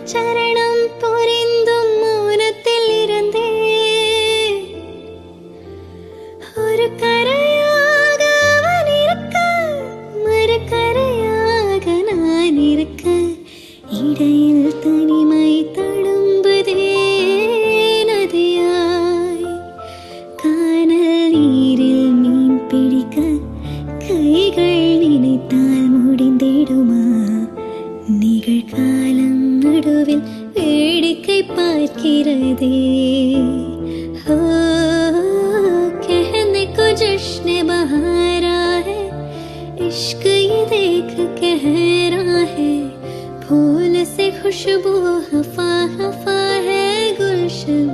சரணம் புரிந்தும் மௌனத்தில் இருந்தே ஒரு கரையாக அவன் இருக்க மறு கரையாக நான் இருக்க இடையில் தனிமை தழும்புதே நதியாய் கானல் நீரில் மீன் பிடிக்க கைகள் நினைத்தால் முடிந்திடுமா நிகழ்காலம் நடுவில் வேடிக்கை பார்க்கிறதே हो कहने को जश्न बहारा है इश्क ये देख कह रहा है फूल से खुशबू हफा हफा है गुलशन